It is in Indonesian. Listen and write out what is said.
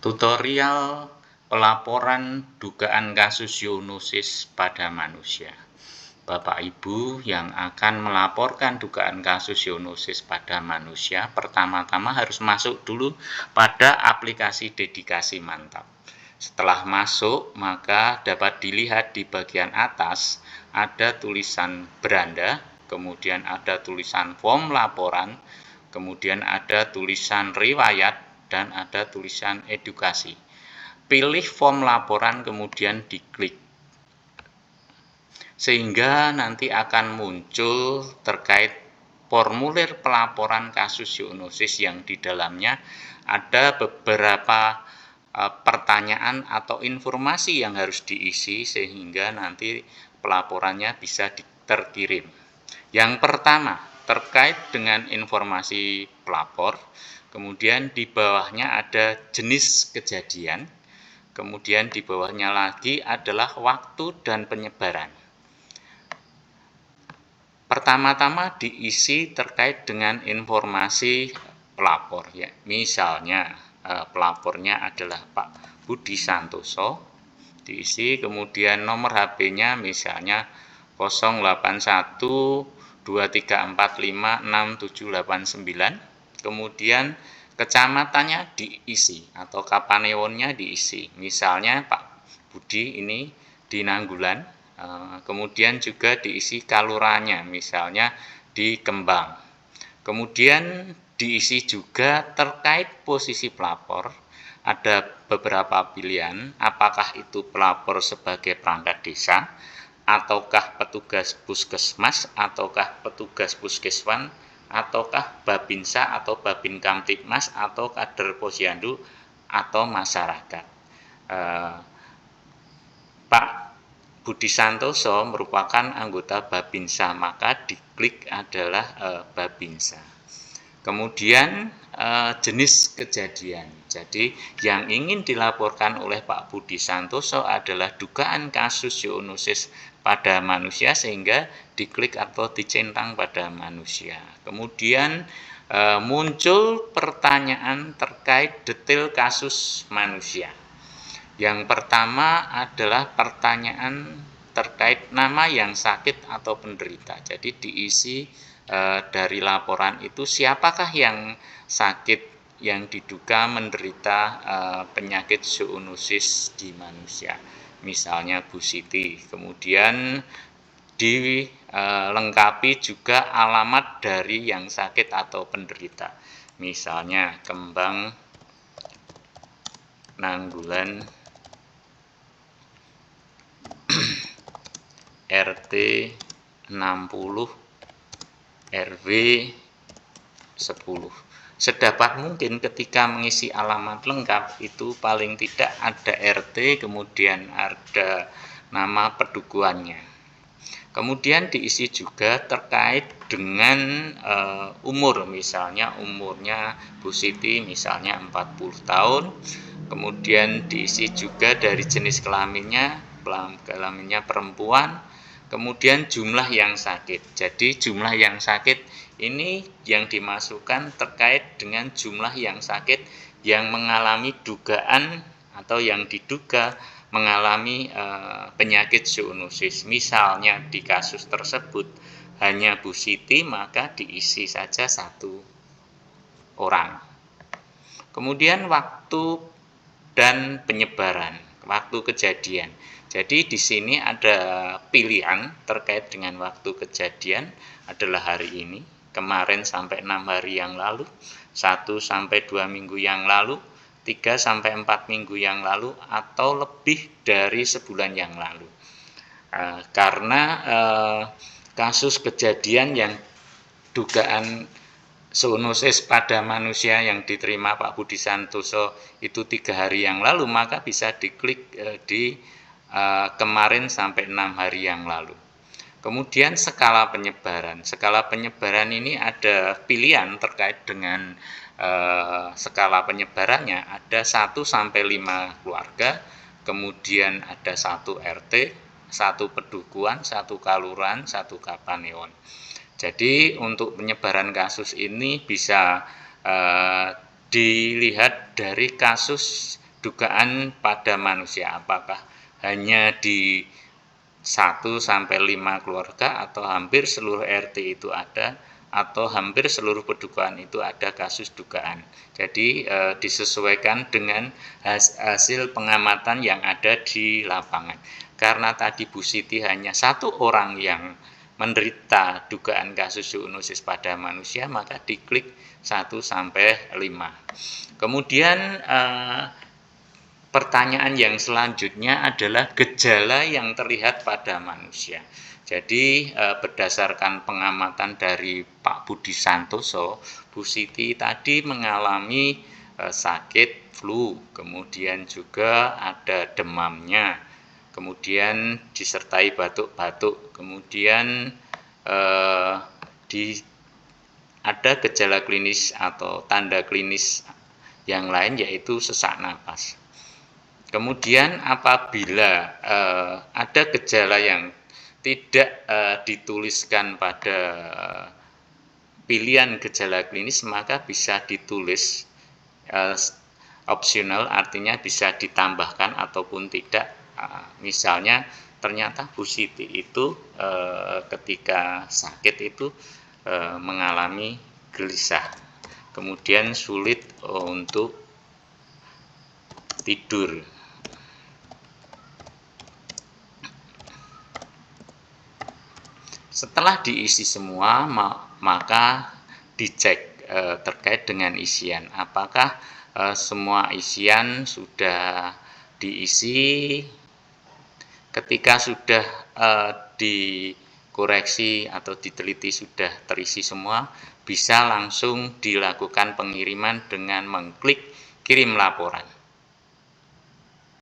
Tutorial pelaporan dugaan kasus zoonosis pada manusia. Bapak Ibu yang akan melaporkan dugaan kasus zoonosis pada manusia, pertama-tama harus masuk dulu pada aplikasi Dedikasi Mantap. Setelah masuk, maka dapat dilihat di bagian atas ada tulisan beranda, kemudian ada tulisan form laporan, kemudian ada tulisan riwayat, dan ada tulisan edukasi. Pilih form laporan kemudian diklik. Sehingga nanti akan muncul terkait formulir pelaporan kasus zoonosis yang di dalamnya ada beberapa pertanyaan atau informasi yang harus diisi sehingga nanti pelaporannya bisa terkirim. Yang pertama, terkait dengan informasi pelapor, kemudian di bawahnya ada jenis kejadian, kemudian di bawahnya lagi adalah waktu dan penyebaran. Pertama-tama diisi terkait dengan informasi pelapor, ya. Misalnya pelapornya adalah Pak Budi Santoso, diisi, kemudian nomor HP-nya misalnya 081 2345 6789. Kemudian kecamatannya diisi atau kapanewonnya diisi. Misalnya Pak Budi ini di Nanggulan, kemudian juga diisi kaluranya, misalnya di Kembang. Kemudian diisi juga terkait posisi pelapor. Ada beberapa pilihan, apakah itu pelapor sebagai perangkat desa, ataukah petugas puskesmas, ataukah petugas puskeswan, ataukah Babinsa atau Babin Kamtibmas, atau kader posyandu atau masyarakat. Pak Budi Santoso merupakan anggota Babinsa, maka diklik adalah Babinsa. Kemudian jenis kejadian. Jadi yang ingin dilaporkan oleh Pak Budi Santoso adalah dugaan kasus zoonosis pada manusia sehingga diklik atau dicentang pada manusia. Kemudian muncul pertanyaan terkait detail kasus manusia. Yang pertama adalah pertanyaan terkait nama yang sakit atau penderita. Jadi diisi dari laporan itu siapakah yang sakit yang diduga menderita penyakit zoonosis di manusia. Misalnya Bu Siti. Kemudian dilengkapi juga alamat dari yang sakit atau penderita. Misalnya Kembang, Nanggulan, RT 60, RW 10. Sedapat mungkin ketika mengisi alamat lengkap itu paling tidak ada RT, kemudian ada nama pedukuhannya. Kemudian diisi juga terkait dengan umur, misalnya umurnya Bu Siti misalnya 40 tahun. Kemudian diisi juga dari jenis kelaminnya perempuan. Kemudian jumlah yang sakit. Jadi jumlah yang sakit ini yang dimasukkan terkait dengan jumlah yang sakit yang mengalami dugaan atau yang diduga mengalami penyakit zoonosis. Misalnya di kasus tersebut hanya Bu Siti, maka diisi saja 1 orang. Kemudian waktu dan penyebaran, waktu kejadian. Jadi di sini ada pilihan terkait dengan waktu kejadian adalah hari ini, kemarin sampai 6 hari yang lalu, 1 sampai 2 minggu yang lalu, 3 sampai 4 minggu yang lalu, atau lebih dari sebulan yang lalu. Karena kasus kejadian yang dugaan zoonosis pada manusia yang diterima Pak Budi Santoso itu 3 hari yang lalu, maka bisa diklik di kemarin sampai 6 hari yang lalu. Kemudian skala penyebaran. Skala penyebaran ini ada pilihan terkait dengan skala penyebarannya. Ada 1 sampai 5 keluarga, kemudian ada 1 RT, 1 pedukuhan, 1 kalurahan, 1 kapanewon. Jadi untuk penyebaran kasus ini bisa dilihat dari kasus dugaan pada manusia, apakah hanya di 1 sampai 5 keluarga atau hampir seluruh RT itu ada, atau hampir seluruh pedukuhan itu ada kasus dugaan. Jadi disesuaikan dengan hasil pengamatan yang ada di lapangan. Karena tadi Bu Siti hanya 1 orang yang menderita dugaan kasus zoonosis pada manusia, maka diklik 1 sampai 5. Kemudian pertanyaan yang selanjutnya adalah gejala yang terlihat pada manusia. Jadi berdasarkan pengamatan dari Pak Budi Santoso, Bu Siti tadi mengalami sakit flu, kemudian juga ada demamnya, kemudian disertai batuk-batuk, kemudian ada gejala klinis atau tanda klinis yang lain yaitu sesak napas. Kemudian apabila ada gejala yang tidak dituliskan pada pilihan gejala klinis, maka bisa ditulis opsional, artinya bisa ditambahkan ataupun tidak. Misalnya ternyata Bu Siti itu ketika sakit itu mengalami gelisah, kemudian sulit untuk tidur. Setelah diisi semua, maka dicek terkait dengan isian. Apakah semua isian sudah diisi? Ketika sudah dikoreksi atau diteliti sudah terisi semua, bisa langsung dilakukan pengiriman dengan mengklik kirim laporan.